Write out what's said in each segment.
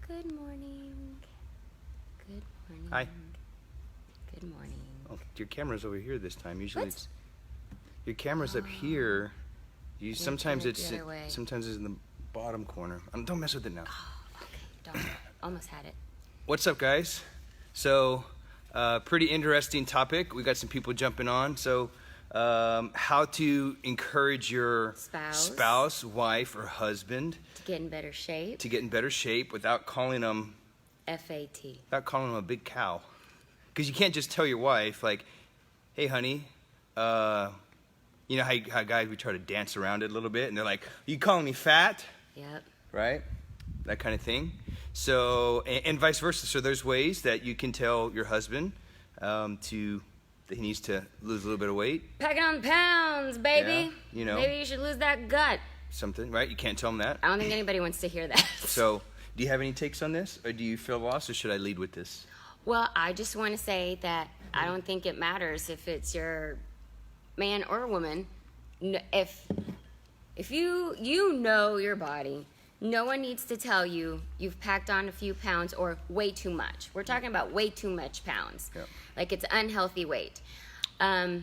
Good morning. Good morning. Hi. Good morning. Oh, your camera's over here this time. Usually What? it's your camera's up here. You sometimes turn it it's the other way. sometimes it's in the bottom corner. Don't mess with it now. Oh, okay. Don't. Almost had it. What's up, guys? So, pretty interesting topic. We got some people jumping on. So, how to encourage your spouse, wife, or husband To get in better shape. to get in better shape without calling them FAT. a big cow. Because you can't just tell your wife, like, hey, honey, you know how guys, we try to dance around it a little bit, and they're like, you calling me fat? Yep. Right? That kind of thing. So, and vice versa. So there's ways that you can tell your husband that he needs to lose a little bit of weight. Packing on pounds, baby. Yeah, you know. Maybe you should lose that gut. Something, right? You can't tell him that. I don't think anybody wants to hear that. So, do you have any takes on this? Or do you feel lost, or should I lead with this? Well, I just want to say that I don't think it matters if it's your man or woman. If you know your body, no one needs to tell you you've packed on a few pounds or way too much. We're talking about way too much pounds. Yep. Like it's unhealthy weight. I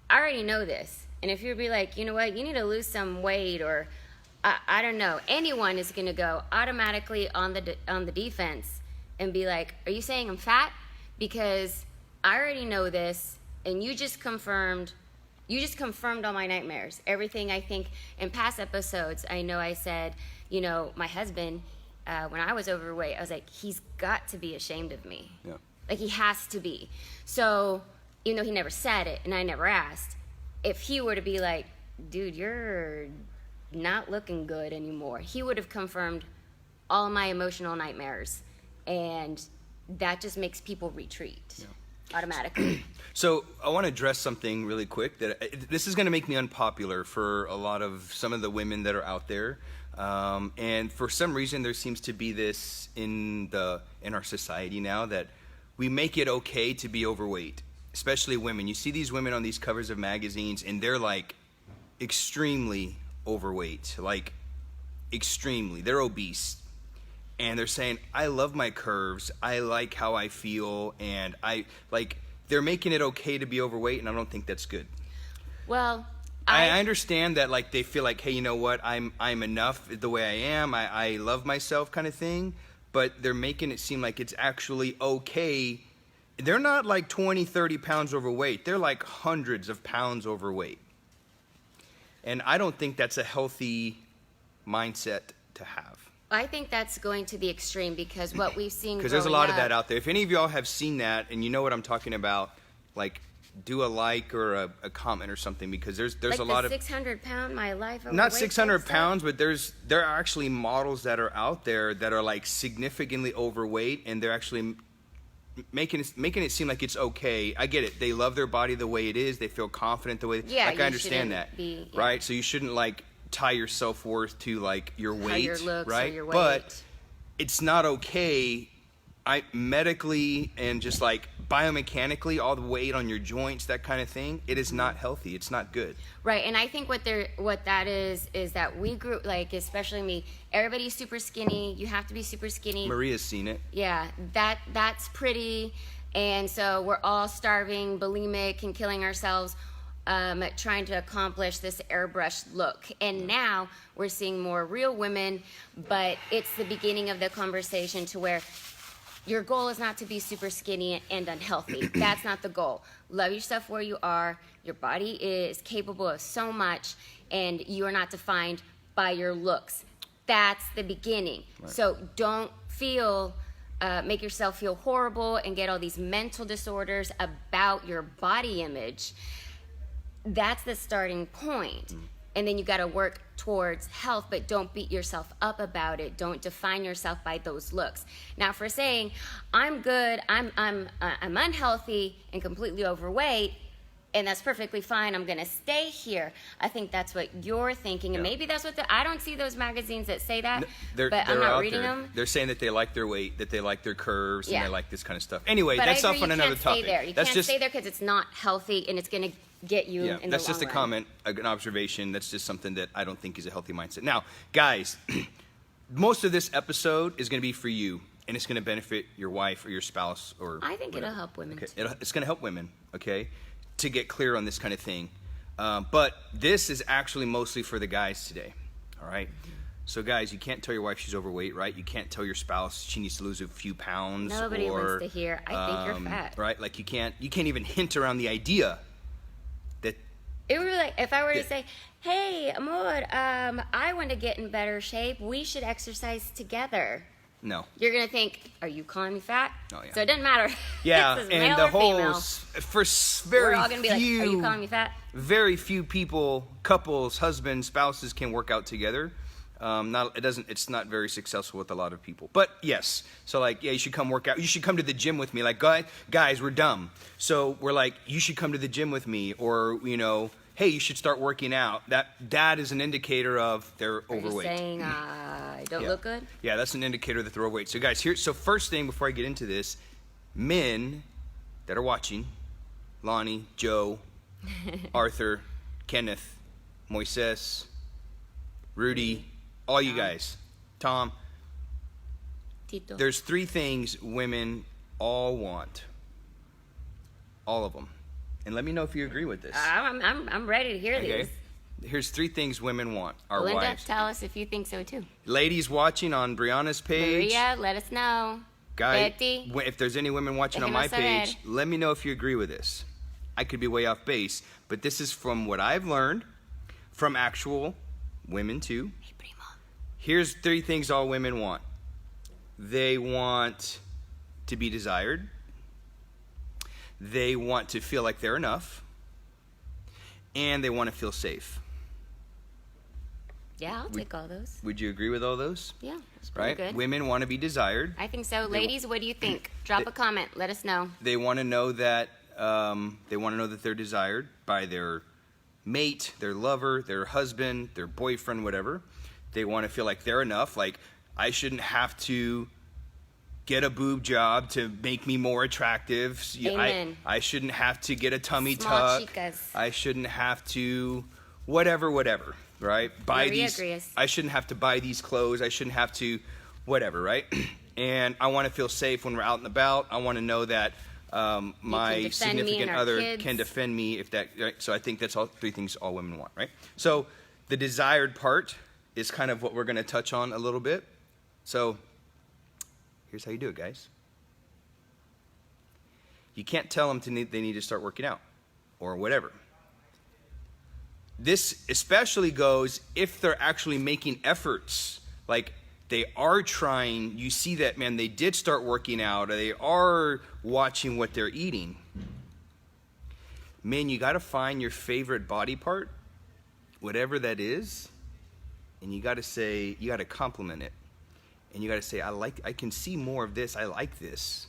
already know this. And if you'd be like, you know what, you need to lose some weight, or I don't know, anyone is going to go automatically on the defense and be like, are you saying I'm fat? Because I already know this, and you just confirmed all my nightmares. Everything I think in past episodes, I know I said, you know, my husband, when I was overweight, I was like, he's got to be ashamed of me. Yeah. Like, he has to be. So, even though he never said it and I never asked, if he were to be like, dude, you're not looking good anymore, he would have confirmed all my emotional nightmares. And that just makes people retreat automatically. So I want to address something really quick. This is going to make me unpopular for some of the women that are out there, and for some reason there seems to be this in our society now that we make it okay to be overweight, especially women. You see these women on these covers of magazines, and they're like extremely overweight, like extremely. They're obese. And they're saying, I love my curves, I like how I feel, and they're making it okay to be overweight, and I don't think that's good. Well, I understand that, like, they feel like, hey, you know what, I'm enough the way I am, I love myself kind of thing, but they're making it seem like it's actually okay. They're not like 20, 30 pounds overweight, they're like hundreds of pounds overweight. And I don't think that's a healthy mindset to have. I think that's going to the extreme, because what we've seen because there's a lot of that out there. If any of y'all have seen that and you know what I'm talking about, like, do a like or a comment or something, because there's like a lot of 600-pound my life overweight, not 600 pounds, but there are actually models that are out there that are like significantly overweight, and they're actually making it seem like it's okay. I get it. They love their body the way it is. They feel confident the way. Yeah, like I understand that, right? So you shouldn't like tie your self-worth to like your weight, your looks, right? or your weight. But it's not okay. Medically and just like biomechanically, all the weight on your joints, that kind of thing, it is not healthy. It's not good. Right, and I think what that is that we grew, like, especially me, everybody's super skinny. You have to be super skinny. Maria's seen it. Yeah, that's pretty, and so we're all starving, bulimic, and killing ourselves, trying to accomplish this airbrushed look. And now we're seeing more real women, but it's the beginning of the conversation to where your goal is not to be super skinny and unhealthy. That's not the goal. Love yourself where you are. Your body is capable of so much, and you are not defined by your looks. That's the beginning. Right. So don't make yourself feel horrible and get all these mental disorders about your body image. That's the starting point. And then you got to work towards health, but don't beat yourself up about it. Don't define yourself by those looks. Now, for saying I'm good, I'm unhealthy and completely overweight, and that's perfectly fine, I'm gonna stay here, I think that's what you're thinking, and maybe that's what I don't see those magazines that say that, but I'm not reading them. They're saying that they like their weight, that they like their curves, and they like this kind of stuff. Anyway, but that's off on another topic. You can't stay there because it's not healthy, and it's gonna get you in the long run. That's just a comment, an observation. That's just something that I don't think is a healthy mindset. Now, guys, most of this episode is going to be for you, and it's going to benefit your wife or your spouse or I think whatever. it'll help women. Okay. It's going to help women, okay, to get clear on this kind of thing. But this is actually mostly for the guys today, all right? So, guys, you can't tell your wife she's overweight, right? You can't tell your spouse she needs to lose a few pounds. Nobody wants to hear, I think you're fat. Right? Like, you can't even hint around the idea that... It would be like, if I were to say, hey, amor, I want to get in better shape. We should exercise together. No. You're going to think, are you calling me fat? Oh, yeah. So it doesn't matter. Yeah, It's and male the or whole... female. For We're very all going to be like, are you calling me fat? Very few people, couples, husbands, spouses can work out together. It's not very successful with a lot of people. But yes, so like, yeah, you should come work out. You should come to the gym with me. Like, guys, we're dumb. So we're like, you should come to the gym with me. Or, you know, hey, you should start working out. That is an indicator of they're overweight. Are you saying I don't look good? Yeah, that's an indicator that they're overweight. So guys, so first thing before I get into this, men that are watching, Lonnie, Joe, Arthur, Kenneth, Moises, Rudy, all you guys, Tom, Tito. there's 3 things women all want. All of them. And let me know if you agree with this. I'm ready to hear Okay? these. Here's 3 things women want, our Linda, wives. tell us if you think so too. Ladies watching on Brianna's page. Maria, let us know. Guys, Betty, if there's any women watching on my déjenos saber. page, let me know if you agree with this. I could be way off base, but this is from what I've learned from actual women too. Hey, primo. Here's 3 things all women want. They want to be desired. They want to feel like they're enough. And they want to feel safe. Yeah, I'll take all those. Would you agree with all those? Yeah, that's pretty Right? good. Women want to be desired. I think so. Ladies, what do you think? Drop a comment. Let us know. They want to know that they're desired by their mate, their lover, their husband, their boyfriend, whatever. They want to feel like they're enough. Like, I shouldn't have to get a boob job to make me more attractive. Amen. I shouldn't have to get a tummy Small tuck. chicas. I shouldn't have to whatever, right? I shouldn't have to buy these clothes. I shouldn't have to whatever, right? And I want to feel safe when we're out and about. I want to know that my significant other can defend me if that, right? So I think that's all 3 things all women want, right? So the desired part is kind of what we're going to touch on a little bit. So here's how you do it, guys. You can't tell them they need to start working out or whatever. This especially goes if they're actually making efforts. Like, they are trying, you see that, man, they did start working out, or they are watching what they're eating. Man, you got to find your favorite body part, whatever that is, and you got to compliment it. And you got to say, I can see more of this, I like this.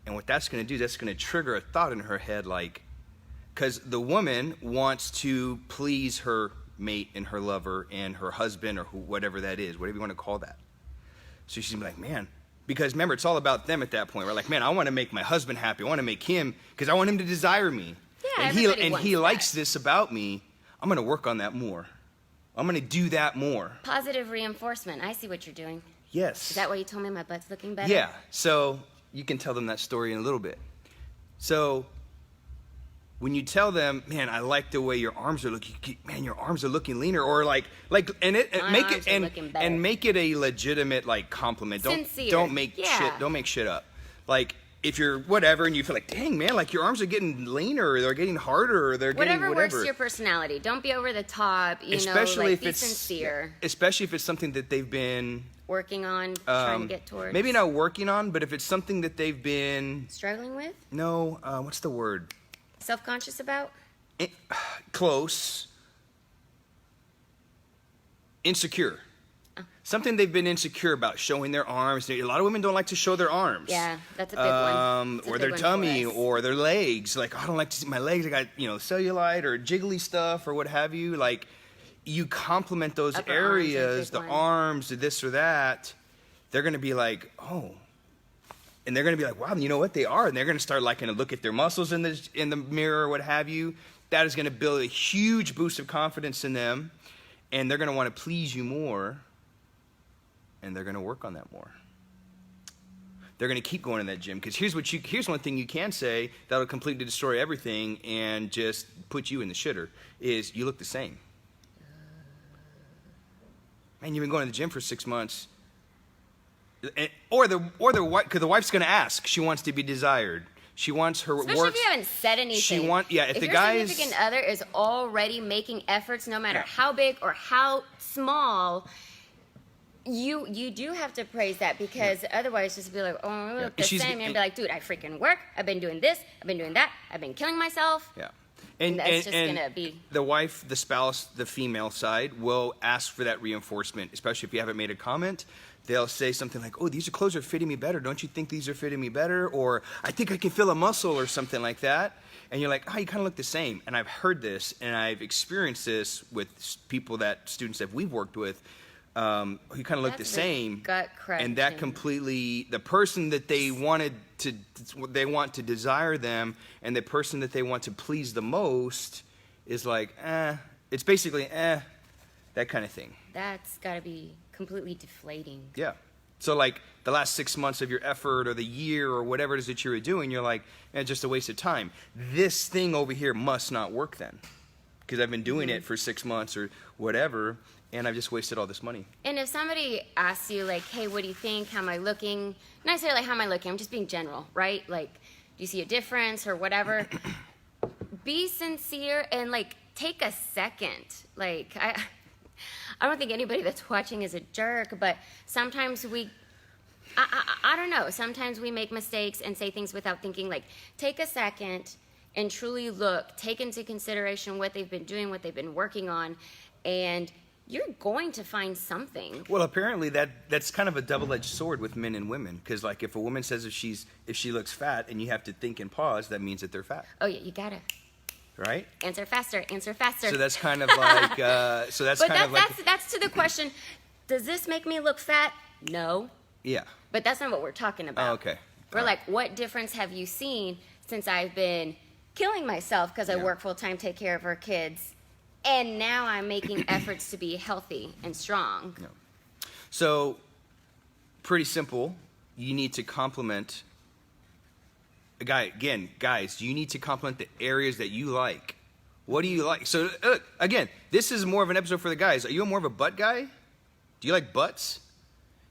And what that's going to do, that's going to trigger a thought in her head, like, because the woman wants to please her mate and her lover and her husband or whatever that is, whatever you want to call that. So she's like, man, because remember, it's all about them at that point. We're like, man, I want to make my husband happy. I want to make him, because I want him to desire me. Yeah, and he likes this about me. I'm going to work on that more. I'm going to do that more. Positive reinforcement. I see what you're doing. Yes. Is that why you told me my butt's looking better? Yeah. So you can tell them that story in a little bit. So when you tell them, man, I like the way your arms are looking. Man, your arms are looking leaner, or make it a legitimate like compliment. Sincere. Don't make shit up. Like, if you're whatever and you feel like, dang, man, like your arms are getting leaner, or they're getting harder, or they're getting whatever. Whatever works your personality. Don't be over the top. Be sincere. Especially if it's something that they've been working on, trying to get towards. Maybe not working on, but if it's something that they've been struggling with. No, what's the word? Self-conscious about? Close. Insecure. Oh. Something they've been insecure about, showing their arms. A lot of women don't like to show their arms. Yeah, that's a big one. Or their tummy, or their legs. Like, I don't like to see my legs. I got, cellulite or jiggly stuff or what have you. Like, you compliment those upper areas, the arms, this or that. They're going to be like, oh. And they're going to be like, wow, you know what, they are. And they're going to start liking to look at their muscles in the mirror or what have you. That is going to build a huge boost of confidence in them. And they're going to want to please you more and they're going to work on that more. They're going to keep going to that gym, because here's one thing you can say that'll completely destroy everything and just put you in the shitter, is you look the same. Man, you've been going to the gym for 6 months. Or the wife, because the wife's going to ask. She wants to be desired. She wants her Especially works. if you haven't said anything. If the your guy significant other is already making efforts, no matter how big or how small, you do have to praise that, because otherwise just be like, oh, I look the same. And be like, dude, I freaking work. I've been doing this. I've been doing that. I've been killing myself. Yeah. And that's just going to be... The wife, the spouse, the female side will ask for that reinforcement, especially if you haven't made a comment. They'll say something like, oh, these clothes are fitting me better. Don't you think these are fitting me better? Or I think I can feel a muscle or something like that. And you're like, oh, you kind of look the same. And I've heard this, and I've experienced this with students that we've worked with, who kind of look the same. Gut crunching. And that completely, the person that they want to desire them, and the person that they want to please the most is like, it's basically, that kind of thing. That's got to be completely deflating. Yeah. So like the last 6 months of your effort, or the year, or whatever it is that you were doing, you're like, just a waste of time. This thing over here must not work then, because I've been doing it for 6 months or whatever, and I've just wasted all this money. And if somebody asks you, like, hey, what do you think? How am I looking? Not necessarily how am I looking. I'm just being general, right? Like, do you see a difference or whatever? Be sincere and, like, take a second. Like, I don't think anybody that's watching is a jerk, but sometimes I don't know. Sometimes we make mistakes and say things without thinking. Like, take a second and truly look. Take into consideration what they've been doing, what they've been working on, and you're going to find something. Well, apparently that's kind of a double-edged sword with men and women, because like if a woman says if she looks fat and you have to think and pause, that means that they're fat. Oh yeah, you gotta. Right? Answer faster. Answer faster. So that's kind of like. That's to the question. Does this make me look fat? No. Yeah. But that's not what we're talking about. Oh, okay. We're like, what difference have you seen since I've been killing myself because I work full time, take care of our kids, and now I'm making efforts to be healthy and strong. No. So, pretty simple. You need to compliment. Guys, you need to compliment the areas that you like. What do you like? So, again, this is more of an episode for the guys. Are you more of a butt guy? Do you like butts?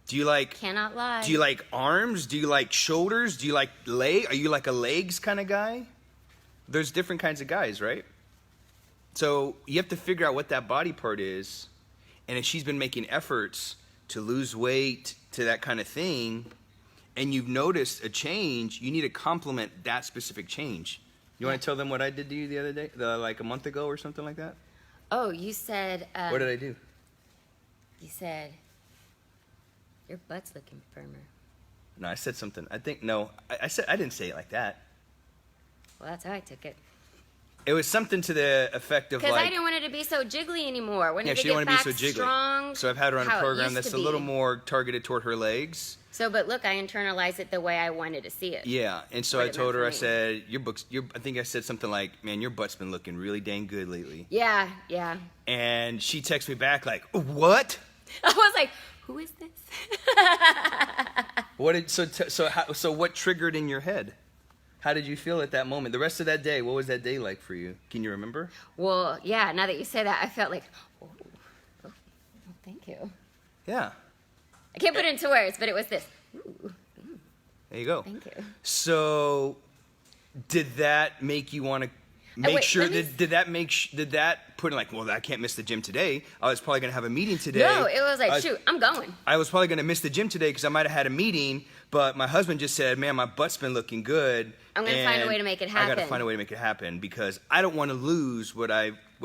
Do you like... Cannot lie. Do you like arms? Do you like shoulders? Do you like leg? Are you like a legs kind of guy? There's different kinds of guys, right? So you have to figure out what that body part is. And if she's been making efforts to lose weight, to that kind of thing, and you've noticed a change, you need to compliment that specific change. You want to tell them what I did to you the other day, like a month ago or something like that? Oh, you said... what did I do? You said, your butt's looking firmer. No, I said something. I didn't say it like that. Well, that's how I took it. It was something to the effect of like... Because I didn't want it to be so jiggly anymore. When she didn't want to be so jiggly. Strong, so I've had her on a program that's a little more targeted toward her legs. So, but look, I internalized it the way I wanted to see it. Yeah, and so I told her, I said, I think I said something like, man, your butt's been looking really dang good lately. Yeah, yeah. And she texted me back like, what? I was like, who is this? So what triggered in your head? How did you feel at that moment? The rest of that day, what was that day like for you? Can you remember? Well, yeah, now that you say that, I felt like, oh, thank you. Yeah. I can't put it into words, but it was this. Ooh. There you go. Thank you. So, did that make you want to make sure? Did that put in like, well, I can't miss the gym today. I was probably going to have a meeting today. No, it was like, shoot, I'm going. I was probably going to miss the gym today because I might have had a meeting, but my husband just said, man, my butt's been looking good. I'm going to find a way to make it happen. I got to find a way to make it happen because I don't want to lose what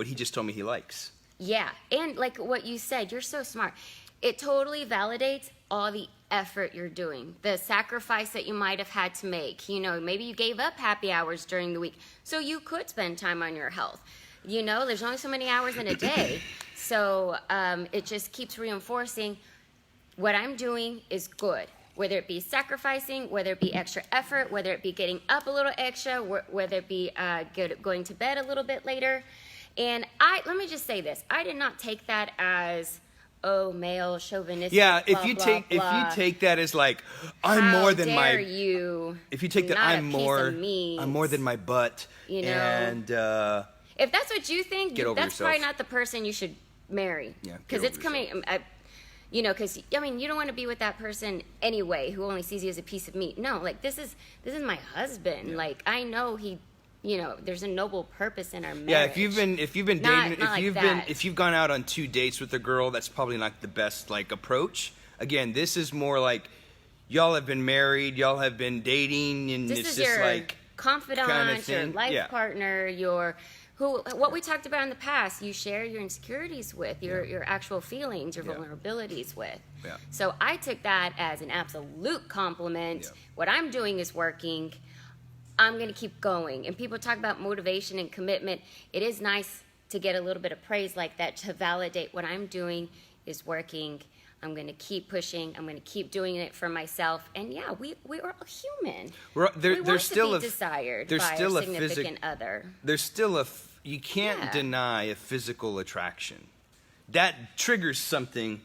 he just told me he likes. Yeah, and like what you said, you're so smart. It totally validates all the effort you're doing, the sacrifice that you might have had to make. You know, maybe you gave up happy hours during the week so you could spend time on your health. You know, there's only so many hours in a day. So it just keeps reinforcing what I'm doing is good. Whether it be sacrificing, whether it be extra effort, whether it be getting up a little extra, whether it be going to bed a little bit later. And let me just say this. I did not take that as, oh, male chauvinistic. Yeah, if blah, you blah, take blah. if you take that as like I'm How more than dare my you? if you take that not a I'm piece more of meat. I'm more than my butt, You know, and if that's what you think, Get over that's yourself. probably not the person you should marry. Yeah, get because over it's coming. You know, because I mean, you don't want to be with that person anyway, who only sees you as a piece of meat. No, like this is my husband. Yeah. Like I know he, you know, there's a noble purpose in our marriage. yeah, if you've been dating, if you've gone out on 2 dates with a girl, that's probably not the best like approach. Again, this is more like y'all have been married, y'all have been dating, and this it's is just your like confidant, kinda your thing. life Yeah. partner, your what we talked about in the past. You share your insecurities with, your actual feelings, your Yeah. vulnerabilities with. Yeah. So I took that as an absolute compliment. Yeah. What I'm doing is working. I'm going to keep going. And people talk about motivation and commitment. It is nice to get a little bit of praise like that to validate what I'm doing is working. I'm going to keep pushing. I'm going to keep doing it for myself. And yeah, we are all human. we We want still to be desired there's by still our a significant other. There's still you can't Yeah. deny a physical attraction. That triggers something.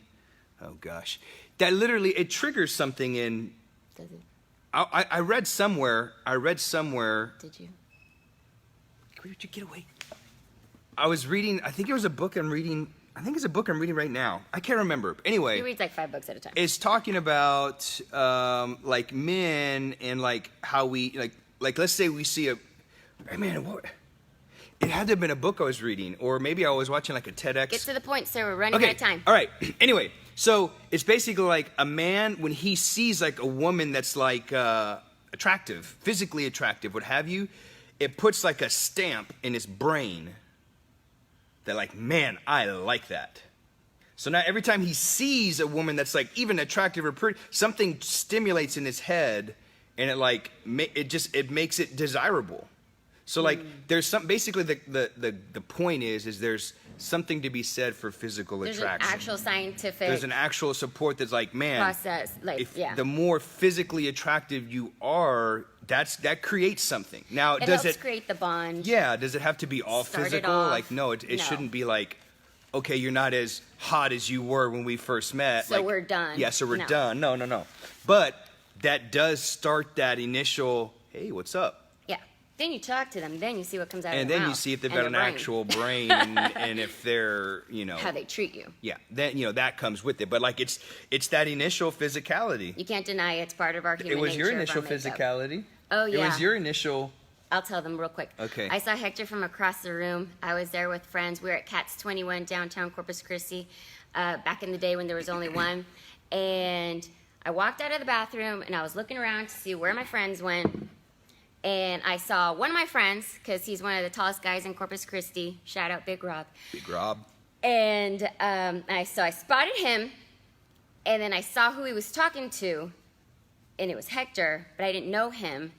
Oh gosh, that literally it triggers something in. Does it? I read somewhere. Did you? Where did you get away? I was reading. I think it was a book I'm reading. I think it's a book I'm reading right now. I can't remember. Anyway, He reads like 5 books at a time. it's talking about like men and like how we like let's say we see hey, man, what? It had to have been a book I was reading, or maybe I was watching like a TEDx. Get to the point, sir. We're running Okay. out of time. All right. Anyway, so it's basically like a man when he sees like a woman that's like attractive, physically attractive, what have you, it puts like a stamp in his brain that like, man, I like that. So now every time he sees a woman that's like even attractive or pretty, something stimulates in his head, and it like it makes it desirable. So like there's some basically the point is there's something to be said for physical There's attraction. an actual scientific There's an actual support that's like, man, process. Like, if yeah. the more physically attractive you are, that creates something. Now, It does helps it? create the bond. Yeah. Does it have to be all Start it physical? off. Like, no, it No. shouldn't be like, okay, you're not as hot as you were when we first met. So like, we're done. Yeah, so we're No. done. No. But that does start that initial, hey, what's up? Yeah. Then you talk to them. Then you see what comes out of And their then you mouth see if they've and got an their brain. actual brain and if they're, How they treat you. yeah, then that comes with it. But like it's that initial physicality. You can't deny it's part of our human It was your nature, initial of our makeup. physicality. Oh, It yeah. was your initial. I'll tell them real quick. Okay. I saw Hector from across the room. I was there with friends. We were at Cat's 21 downtown Corpus Christi back in the day when there was only one. And I walked out of the bathroom and I was looking around to see where my friends went. And I saw one of my friends, because he's one of the tallest guys in Corpus Christi. Shout out Big Rob. Big Rob. And I spotted him, and then I saw who he was talking to, and it was Hector, but I didn't know him.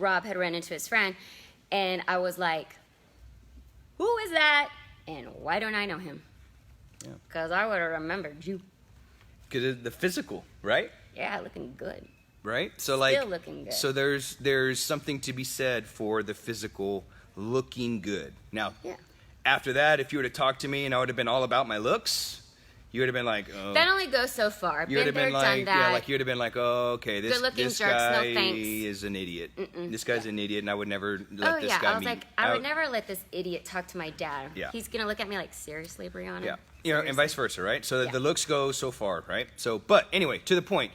Rob had run into his friend, and I was like, who is that? And why don't I know him? Yeah. Because I would have remembered you. Because the physical, right? Yeah, looking good. Right. So like, Still looking good. So there's something to be said for the physical looking good. Now, Yeah. after that, if you were to talk to me and I would have been all about my looks, you would have been like, oh. That only goes so far. You would have Been been there, like, done that. yeah, like you would have been like, oh, okay, this Good-looking this jerks, no guy thanks. is an idiot. This guy's an idiot, and I would never let Oh, this yeah. guy I was meet. like, I would never let this idiot talk to my dad. Yeah. He's going to look at me like, seriously, Brianna? Yeah, and Seriously? vice versa, right? So Yeah. the looks go so far, right? So, but anyway, to the point.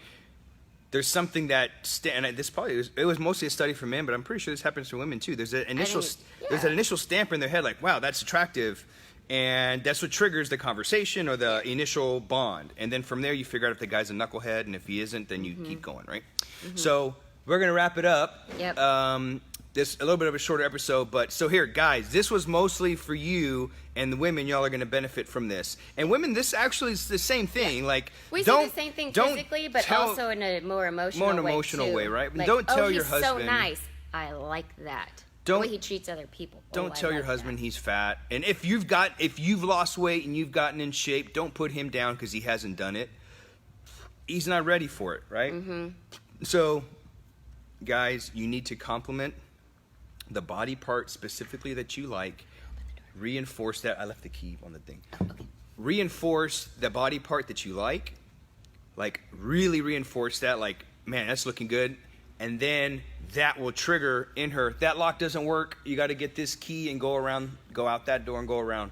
There's something that, it was mostly a study for men, but I'm pretty sure this happens to women too. There's an initial, there's an initial stamp in their head, like, wow, that's attractive, and that's what triggers the conversation or the initial bond. And then from there, you figure out if the guy's a knucklehead, and if he isn't, then you keep going, right? So we're gonna wrap it up. Yep. This a little bit of a shorter episode, but so here, guys, this was mostly for you and the women. Y'all are going to benefit from this. And women, this actually is the same thing. Yeah. Like, we see the same thing physically, but also in a more emotional way, right? Like, don't tell oh, your he's husband. so nice. I like that. Don't- the way he treats other people. Don't I tell your like husband that. he's fat. And if you've lost weight and you've gotten in shape, don't put him down because he hasn't done it. He's not ready for it, right? So, guys, you need to compliment the body part specifically that you like. Reinforce that. I left the key on the thing. reinforce the body part that you like really reinforce that, like, man, that's looking good. And then that will trigger in her, that lock doesn't work, you got to get this key and go out that door and go around.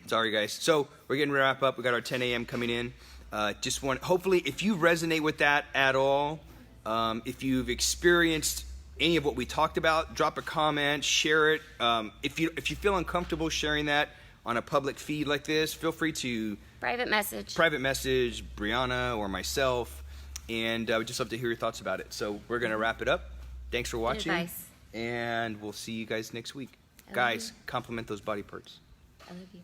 Sorry guys. So we're getting ready to wrap up. We got our 10 a.m. coming in. Hopefully if you resonate with that at all, if you've experienced any of what we talked about, drop a comment, share it. If you feel uncomfortable sharing that on a public feed like this, feel free to Private message Brianna or myself, and we'd just love to hear your thoughts about it. So we're going to wrap it up. Thanks for watching, advice. And we'll see you guys next week. Guys, compliment those body parts. I love you.